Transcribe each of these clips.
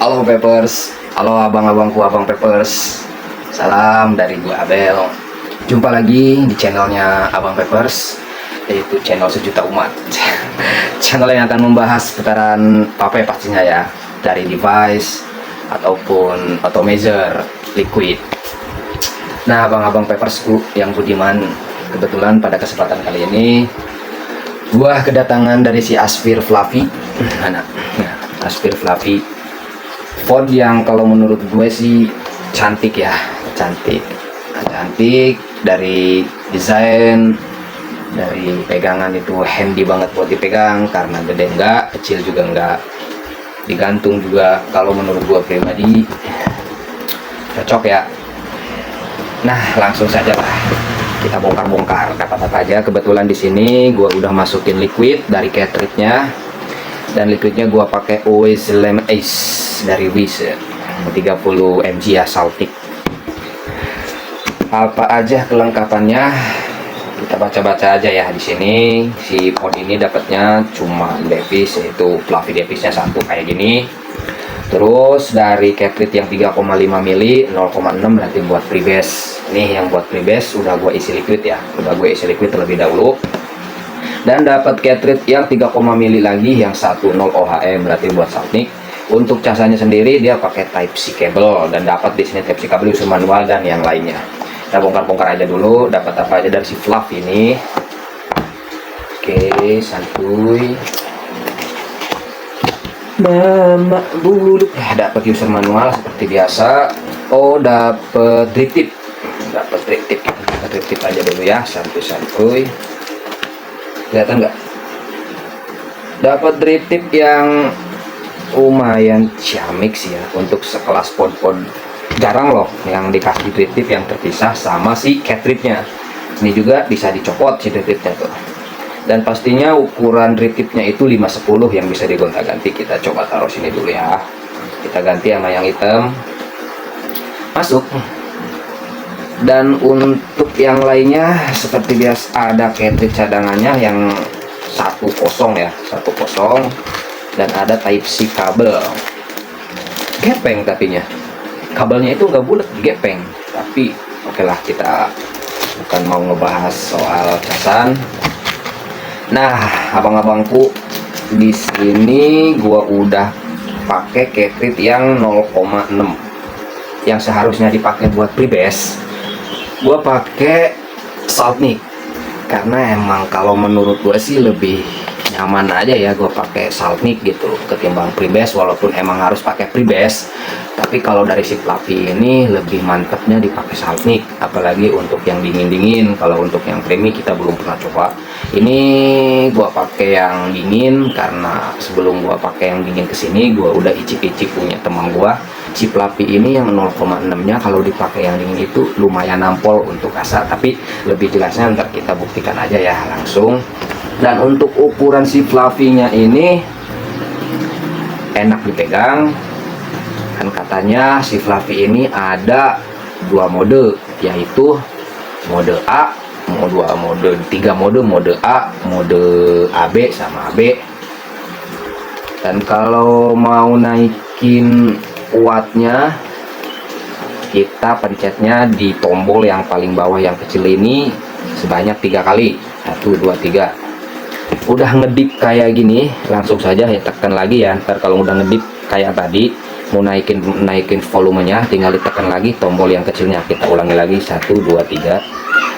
Halo Peppers, halo abang-abangku abang Peppers. Salam dari gua Abel. Jumpa lagi di channelnya Abang Peppers, yaitu channel sejuta umat. Channel yang akan membahas seputaran apa ya pastinya ya, dari device ataupun atomizer liquid. Nah, abang-abang Peppersku yang budiman, kebetulan pada kesempatan kali ini gua kedatangan dari si Aspir Fluffy. Aspir Fluffy font yang kalau menurut gue sih cantik ya, cantik dari desain, dari pegangan itu handy banget buat dipegang karena gede enggak, kecil juga enggak, digantung juga. Kalau menurut gue pribadi cocok ya. Nah, langsung saja lah kita bongkar-bongkar dapat apa aja. Kebetulan di sini gue udah masukin liquid dari cartridge-nya, dan liquidnya gue pakai Always Lemon Ace dari Wiz 30 mg ya, Saltic. Apa aja kelengkapannya kita baca-baca aja ya. Di sini si pod ini dapatnya cuma device, yaitu fluffy device-nya satu kayak gini. Terus dari cartridge yang 3,5 mili 0,6 nanti buat freebase. Nih yang buat freebase udah gue isi liquid ya, udah gue isi liquid terlebih dahulu. Dan dapat cartridge yang 3, mili lagi yang 10 ohm berarti buat Saltic. Untuk casanya sendiri dia pakai Type C kabel, dan dapat di sini Type C kabel user manual dan yang lainnya. Kita bongkar-bongkar aja dulu dapat apa aja dari si fluff ini. Oke, santuy. Mama bulu dapat user manual seperti biasa. Oh, dapat drip tip. Kita drip tip aja dulu ya, santuy. Kelihatan nggak? Dapat drip tip yang lumayan ciamik sih ya, untuk sekelas pod-pod jarang loh yang dikasih drip tip yang terpisah sama si cartridge-nya. Ini juga bisa dicopot si drip tip-nya tuh. Dan pastinya ukuran drip tip-nya itu 510 yang bisa digonta-ganti. Kita coba taruh sini dulu ya. Kita ganti sama yang hitam. Masuk. Dan untuk yang lainnya seperti biasa ada cartridge cadangannya yang 10 ya, 10, dan ada Type C kabel. Gepeng tapinya. Kabelnya itu nggak bulat, gepeng. Tapi oke lah, kita bukan mau ngebahas soal casan. Nah, abang-abangku, di sini gua udah pakai cartridge yang 0,6 yang seharusnya dipakai buat freebase. Gua pakai Saltic karena emang kalau menurut gue sih lebih nyaman aja ya gue pakai Saltic gitu ketimbang freebase, walaupun emang harus pakai freebase. Tapi kalau dari si Fluffy ini lebih mantepnya dipakai Saltic, apalagi untuk yang dingin-dingin. Kalau untuk yang creamy kita belum pernah coba. Ini gue pakai yang dingin karena sebelum gue pakai yang dingin kesini gue udah icip-icip punya teman gue. Si Fluffy ini yang 0,6 nya kalau dipakai yang dingin itu lumayan nampol untuk asa, tapi lebih jelasnya ntar kita buktikan aja ya langsung. Dan untuk ukuran si Fluffy-nya ini enak dipegang. Kan katanya si Fluffy ini ada 2 mode, yaitu mode A, mode 3 mode A, mode AB sama AB. Dan kalau mau naikin wattnya, kita pencetnya di tombol yang paling bawah yang kecil ini sebanyak 3 kali. 1, 2, 3. Udah ngedip kayak gini, langsung saja ya tekan lagi ya. Ntar kalau udah ngedip kayak tadi, mau naikin volumenya, tinggal ditekan lagi tombol yang kecilnya. Kita ulangi lagi, 1, 2, 3.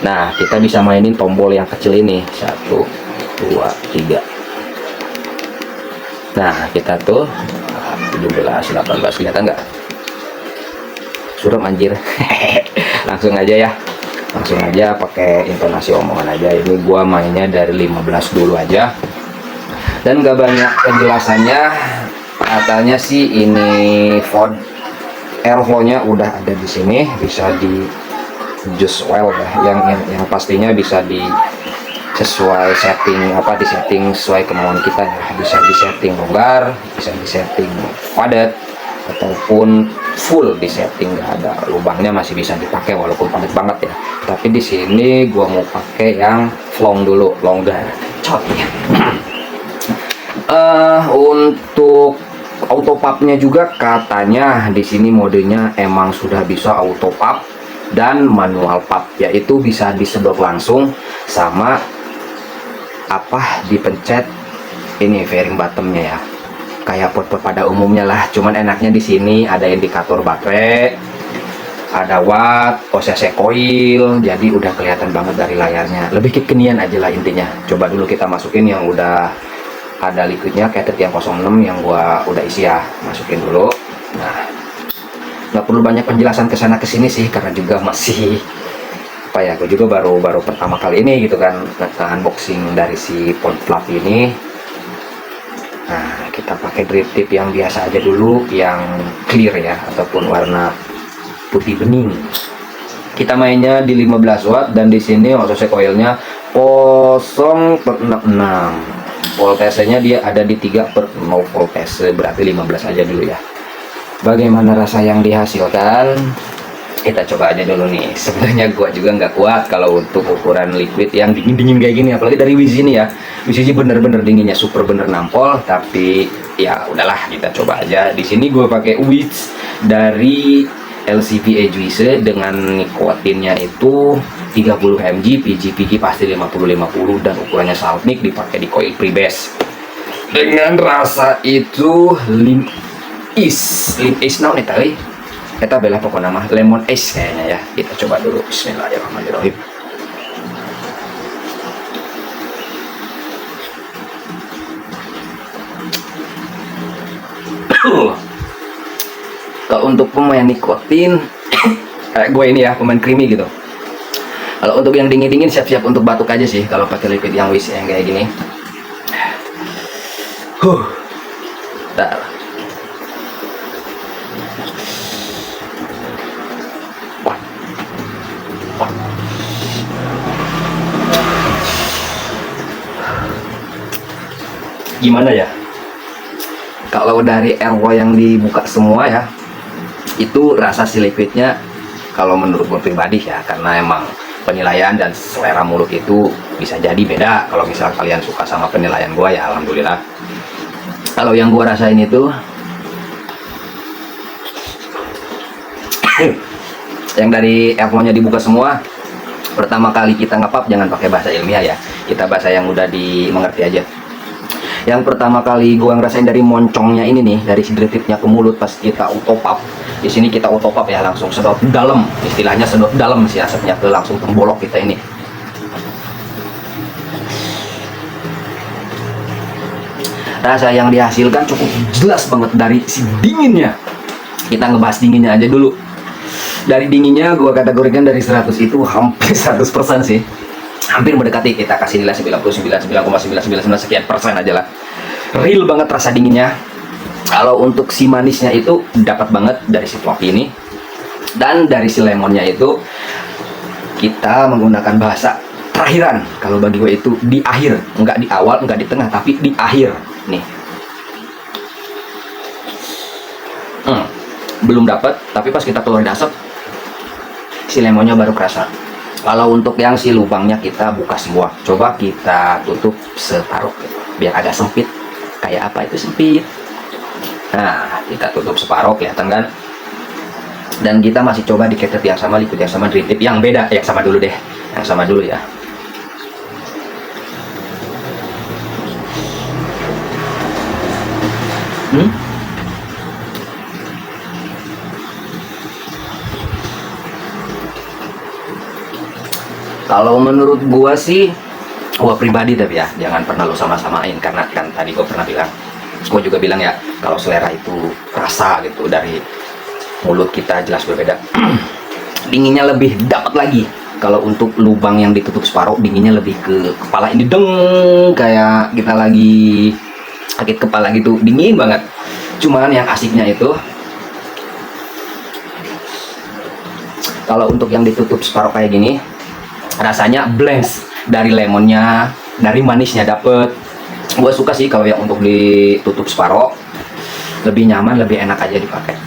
Nah, kita bisa mainin tombol yang kecil ini, 1, 2, 3. Nah, kita tuh 17, 18, kelihatan nggak? Suram anjir. Langsung aja ya, langsung aja pakai intonasi omongan aja. Ini gua mainnya dari 15 dulu aja, dan gak banyak penjelasannya. Katanya sih ini font airflow nya udah ada di sini, bisa di adjust well ya, yang pastinya bisa di sesuai setting, di setting sesuai kemauan kita ya. Bisa di setting longgar, bisa di setting padat, ataupun full di setting nggak ada lubangnya, masih bisa dipakai walaupun padat banget ya. Tapi di sini gua mau pakai yang long dulu, longgar cot ya. Untuk auto pubnya juga katanya di sini modenya emang sudah bisa auto pub dan manual pub, yaitu bisa disedot langsung sama apa dipencet ini fairing bottomnya ya, kayak pot-pot pada umumnya lah. Cuman enaknya di sini ada indikator baterai, ada watt, OCC coil, jadi udah kelihatan banget dari layarnya. Lebih kekinian aja lah intinya. Coba dulu kita masukin yang udah ada liquidnya, kayak yang 06 yang gua udah isi ya, masukin dulu. Nah, nggak perlu banyak penjelasan kesana kesini sih, karena juga masih apa ya, gue juga baru pertama kali ini gitu kan unboxing dari si Pond Fluffy ini. Nah, kita pakai drip tip yang biasa aja dulu, yang clear ya, ataupun warna putih bening. Kita mainnya di 15 watt dan di sini OCC coilnya 0/66. Voltasenya dia ada di 3/0 voltase, berarti 15 aja dulu ya. Bagaimana rasa yang dihasilkan? Kita coba aja dulu nih. Sebenarnya gua juga nggak kuat kalau untuk ukuran liquid yang dingin-dingin kayak gini, apalagi dari Wiz ini ya. Wiz ini bener-bener dinginnya super bener nampol, tapi ya udahlah, kita coba aja. Di sini gue pakai Wiz dari LCVA Juice dengan nikotinnya itu 30 mg, PG pasti 50-50, dan ukurannya Saltnik, dipakai di coil freebase. Dengan rasa itu lim is now nih tadi. Kita bela pokok nama lemon ice kayaknya ya. Kita coba dulu. Bismillahirrahmanirrahim. Kalau untuk pemain nikotin kayak gue ini ya, pemain creamy gitu. Kalau untuk yang dingin-dingin siap-siap untuk batuk aja sih kalau pakai liquid yang Wiz yang kayak gini. Bentar. Gimana ya, kalau dari airway yang dibuka semua ya, itu rasa si liquidnya kalau menurut gue pribadi ya, karena emang penilaian dan selera mulut itu bisa jadi beda. Kalau misal kalian suka sama penilaian gue ya alhamdulillah. Kalau yang gue rasain itu yang dari airflow-nya dibuka semua, pertama kali kita ngepap jangan pakai bahasa ilmiah ya, kita bahasa yang udah dimengerti aja. Yang pertama kali gua ngerasain dari moncongnya ini nih, dari si drip tip-nya ke mulut pas kita auto pop. Di sini kita auto pop ya, langsung sedot dalam, istilahnya sedot dalam si asapnya ke langsung tembolok kita ini. Rasa yang dihasilkan cukup jelas banget dari si dinginnya. Kita ngebahas dinginnya aja dulu. Dari dinginnya gua kategorikan dari 100 itu hampir 100% sih. Hampir mendekati, kita kasih nilai 99,999 sekian persen aja lah. Real banget rasa dinginnya. Kalau untuk si manisnya itu dapat banget dari si Fluffy ini, dan dari si lemonnya itu kita menggunakan bahasa terakhiran. Kalau bagi gue itu di akhir, nggak di awal, nggak di tengah, tapi di akhir nih. Belum dapat, tapi pas kita keluarin asap si lemonnya baru kerasa. Kalau untuk yang si lubangnya kita buka semua, coba kita tutup separuh gitu, biar agak sempit. Kayak apa itu sempit? Nah, kita tutup separuh, kelihatan kan? Dan kita masih coba di catet yang sama, liquid yang sama, drip tip yang beda. Yang sama dulu deh, yang sama dulu ya. Kalau menurut gua sih, gua pribadi tapi ya, jangan pernah lo sama-samain, karena kan tadi gua pernah bilang, gua juga bilang ya, kalau selera itu rasa gitu dari mulut kita jelas berbeda. Dinginnya lebih dapat lagi. Kalau untuk lubang yang ditutup separuh, dinginnya lebih ke kepala ini, deng, kayak kita lagi sakit kepala gitu, dingin banget. Cuman yang asiknya itu, kalau untuk yang ditutup separuh kayak gini, rasanya blends dari lemonnya, dari manisnya dapet. Gue suka sih kalau yang untuk ditutup separuh, lebih nyaman, lebih enak aja dipakai.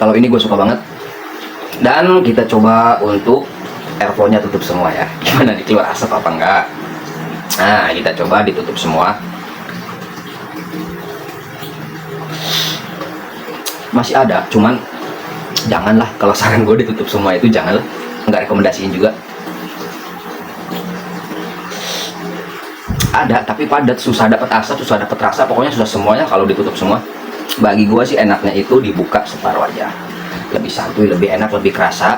Kalau ini gue suka banget. Dan kita coba untuk airflow-nya tutup semua ya. Gimana nih, keluar asap apa enggak? Nah, kita coba ditutup semua. masih ada, cuman janganlah, kalau saran gue ditutup semua itu janganlah, nggak rekomendasiin juga. Ada tapi padat, susah dapat asap, susah dapat rasa, pokoknya susah semuanya kalau ditutup semua. Bagi gua sih enaknya itu dibuka separuh aja, lebih santuy, lebih enak, lebih kerasa.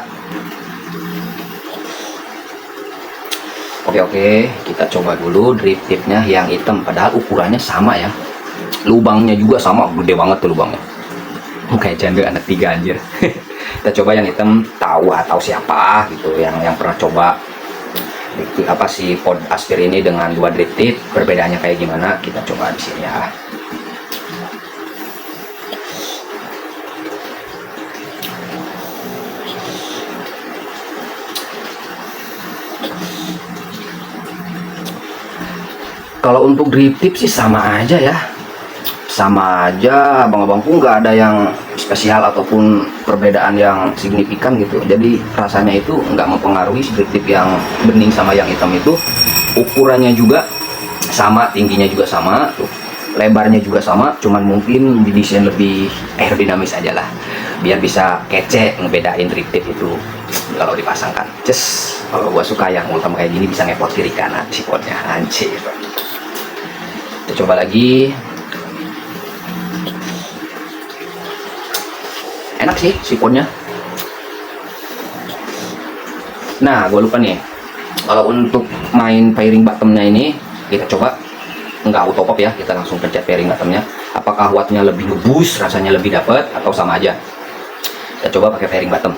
Oke, kita coba dulu drip tipnya yang hitam, padahal ukurannya sama ya, lubangnya juga sama, gede banget tuh lubangnya, kayak janda anak 3 anjir. Kita coba yang hitam, tahu siapa gitu yang pernah coba apa sih pod aspir ini dengan 2 drip tip, perbedaannya kayak gimana, kita coba di sini ya. Kalau untuk drip tip sih sama aja ya, sama aja abang-abangku, nggak ada yang spesial ataupun perbedaan yang signifikan gitu. Jadi rasanya itu nggak mempengaruhi drip tip yang bening sama yang hitam itu. Ukurannya juga sama, tingginya juga sama, tuh, lebarnya juga sama, cuman mungkin didesain lebih aerodinamis aja lah, biar bisa kece ngebedain drip tip itu kalau dipasangkan. Kalau gua suka yang ultem kayak gini, bisa ngepot kiri kanan sipotnya, anjir. Kita coba lagi. Enak sih sifonnya. Nah, gue lupa nih, kalau untuk main pairing bottomnya ini, kita coba nggak auto pop ya, kita langsung pencet pairing bottomnya. Apakah wattnya lebih ngebus, rasanya lebih dapat, atau sama aja? Kita coba pakai pairing bottom.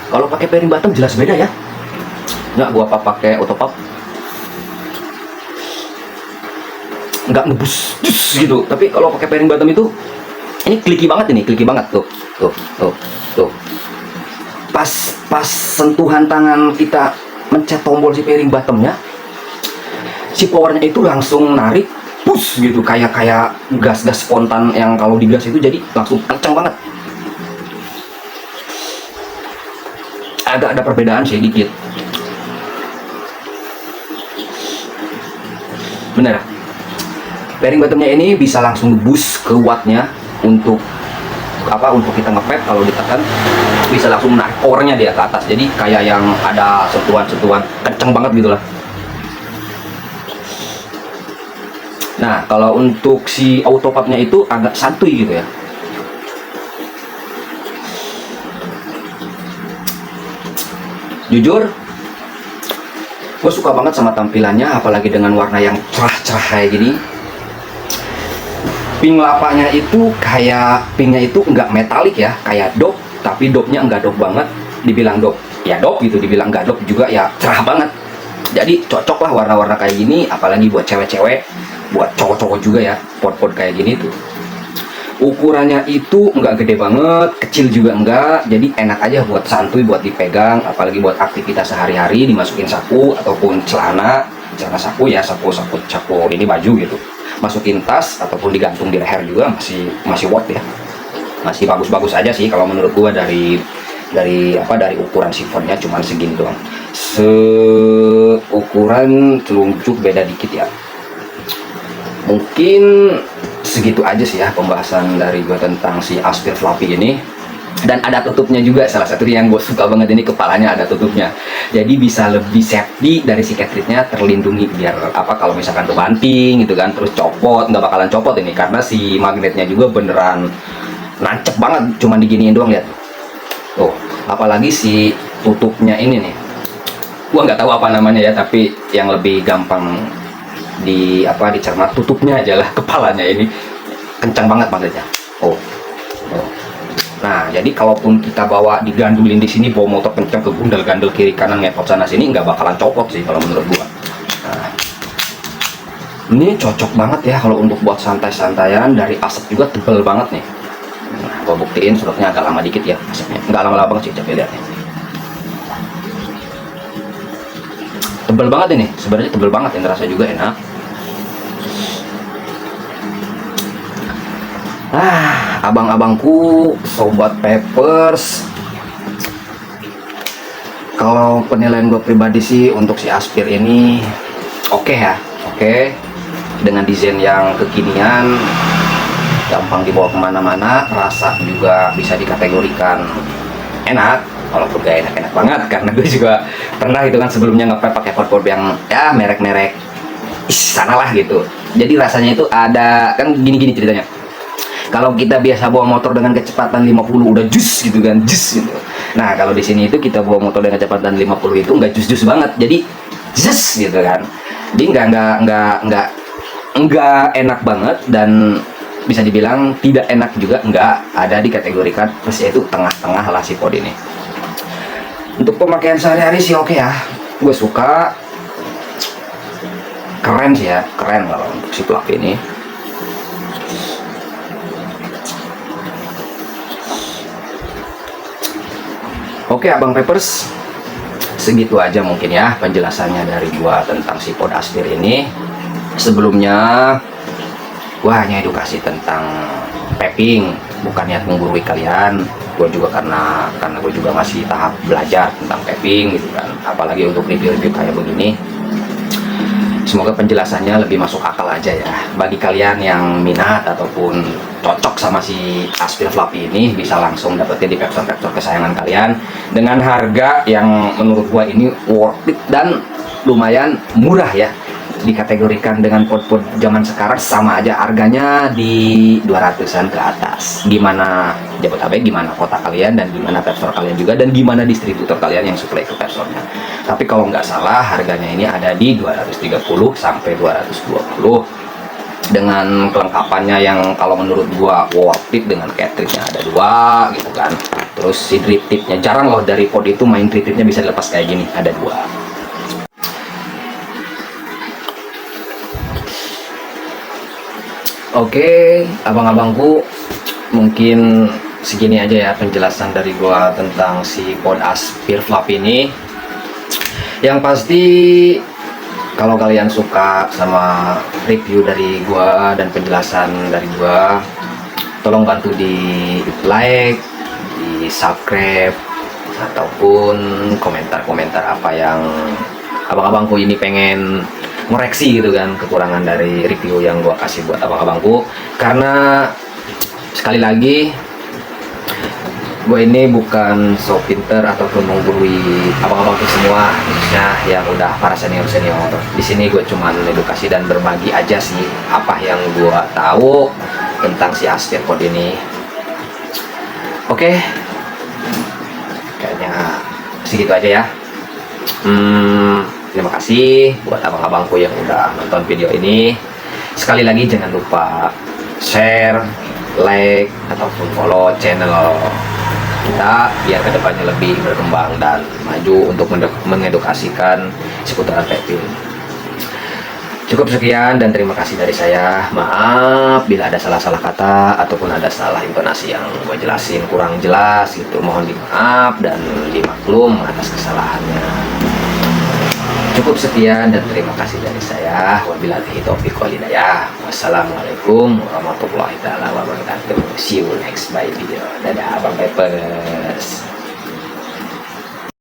Kalau pakai pairing bottom jelas beda ya. Nggak gua pakai auto pop, nggak ngebus gitu. Tapi kalau pakai pairing bottom itu, ini kliki banget, ini kliki banget tuh. Pas sentuhan tangan kita mencet tombol si pairing bottomnya, si powernya itu langsung narik, push gitu, kayak gas spontan yang kalau digas itu jadi langsung kencang banget. Agak ada perbedaan sih dikit. Bener, pairing bottomnya ini bisa langsung ngebus ke wattnya untuk kita ngepet. Kalau ditekan bisa langsung narik powernya dia ke atas, jadi kayak yang ada sentuhan kenceng banget gitu lah. Nah, kalau untuk si auto pop-nya itu agak santuy gitu ya. Jujur, gue suka banget sama tampilannya, apalagi dengan warna yang cerah-cerah kayak gini. Pink lapanya itu kayak pinknya itu nggak metalik ya, kayak dop, tapi dopnya nggak dop banget. Dibilang dop ya dop gitu, dibilang nggak dop juga ya cerah banget. Jadi cocok lah warna-warna kayak gini, apalagi buat cewek-cewek, buat cowok-cowok juga ya, pot-pot kayak gini tuh. Ukurannya itu nggak gede banget, kecil juga enggak, jadi enak aja buat santuy, buat dipegang, apalagi buat aktivitas sehari-hari, dimasukin saku ataupun celana saku ya, saku ini baju gitu, masukin tas ataupun digantung di leher juga masih worth ya, masih bagus-bagus aja sih kalau menurut gua. Dari ukuran sifonnya cuman segini doang, seukuran telunjuk, beda dikit ya. Mungkin segitu aja sih ya pembahasan dari gue tentang si Aspir Fluffy ini. Dan ada tutupnya juga, salah satu yang gue suka banget ini, kepalanya ada tutupnya, jadi bisa lebih safety dari si cartridge-nya, terlindungi. Biar kalau misalkan kebanting gitu kan, terus copot, nggak bakalan copot ini karena si magnetnya juga beneran nancep banget, cuman diginiin doang, lihat tuh. Apalagi si tutupnya ini nih, gue nggak tahu apa namanya ya, tapi yang lebih gampang dicerna tutupnya aja lah, kepalanya ini kencang banget magnetnya. Nah, jadi kalaupun kita bawa digandulin di sini, bawa motor kencang ke gundal-gandul kiri kanan, ngepot sana sini, nggak bakalan copot sih kalau menurut gua. Nah, ini cocok banget ya kalau untuk buat santai-santaian. Dari asap juga tebel banget nih. Nah, gua buktiin surutnya agak lama dikit ya asapnya, nggak lama-lama banget sih, coba lihat nih. Tebel banget ini, sebenarnya tebel banget, yang terasa juga enak. Abang-abangku, sobat Peppers, Kalau penilaian gue pribadi sih untuk si Aspir ini oke ya, oke. Dengan desain yang kekinian, gampang dibawa kemana-mana, rasa juga bisa dikategorikan enak, walaupun gak enak-enak banget karena gue juga pernah itu kan sebelumnya ngepet pakai pot yang ya merek-merek sana lah gitu. Jadi rasanya itu ada kan gini-gini ceritanya. Kalau kita biasa bawa motor dengan kecepatan 50 udah jus gitu kan, jus gitu. Nah, kalau di sini itu kita bawa motor dengan kecepatan 50 itu nggak jus-jus banget. Jadi jus gitu kan. Jadi nggak enak banget dan bisa dibilang tidak enak juga, nggak ada dikategorikan terus itu tengah-tengah lah si pod ini. Untuk pemakaian sehari-hari sih oke ya. Gue suka, keren sih ya, keren kalau untuk si Fluffy ini. Oke Abang Peppers, segitu aja mungkin ya penjelasannya dari gua tentang si pod Aspir ini. Sebelumnya gua hanya edukasi tentang piping, bukan niat menggurui kalian. Gua juga karena gua juga masih tahap belajar tentang piping gitu kan, apalagi untuk review-review kayak begini. Semoga penjelasannya lebih masuk akal aja ya. Bagi kalian yang minat ataupun cocok sama si Aspir Fluffy ini, bisa langsung dapetin di Pepsor kesayangan kalian dengan harga yang menurut gua ini worth it dan lumayan murah ya. Dikategorikan dengan pod-pod zaman sekarang sama aja harganya di 200-an ke atas. Gimana Jabodetabek, gimana kota kalian, dan gimana Pepsor kalian juga, dan gimana distributor kalian yang supply ke Pepsornya. Tapi kalau nggak salah harganya ini ada di 230 sampai 220 dengan kelengkapannya yang kalau menurut gua worth it, dengan cartridge-nya ada 2 gitu kan. Terus si drip tip-nya jarang loh dari pod itu main drip tip-nya bisa dilepas kayak gini, ada 2. Oke, abang-abangku, mungkin segini aja ya penjelasan dari gua tentang si pod Aspir Fluffy ini. Yang pasti kalau kalian suka sama review dari gua dan penjelasan dari gua, tolong bantu di like, di subscribe, ataupun komentar-komentar apa yang abang-abangku ini pengen ngoreksi gitu kan, kekurangan dari review yang gua kasih buat abang-abangku. Karena sekali lagi gue ini bukan so pinter ataupun menggurui abang-abangku semua, khususnya yang udah para senior-senior. Di sini gue cuman edukasi dan berbagi aja sih apa yang gue tahu tentang si Aspir pod ini. Oke, kayaknya segitu aja ya. Terima kasih buat abang-abangku yang udah nonton video ini. Sekali lagi jangan lupa share, like, ataupun follow channel kita biar kedepannya lebih berkembang dan maju untuk mengedukasikan seputaran piping. Cukup sekian dan terima kasih dari saya. Maaf bila ada salah-salah kata ataupun ada salah intonasi yang gue jelasin kurang jelas gitu. Mohon dimaaf dan dimaklum atas kesalahannya. Cukup sekian dan terima kasih dari saya. Wabillahi taufiq wal hidayah. Wassalamualaikum warahmatullahi wabarakatuh. See you next by video. Dadah Abang Peppers.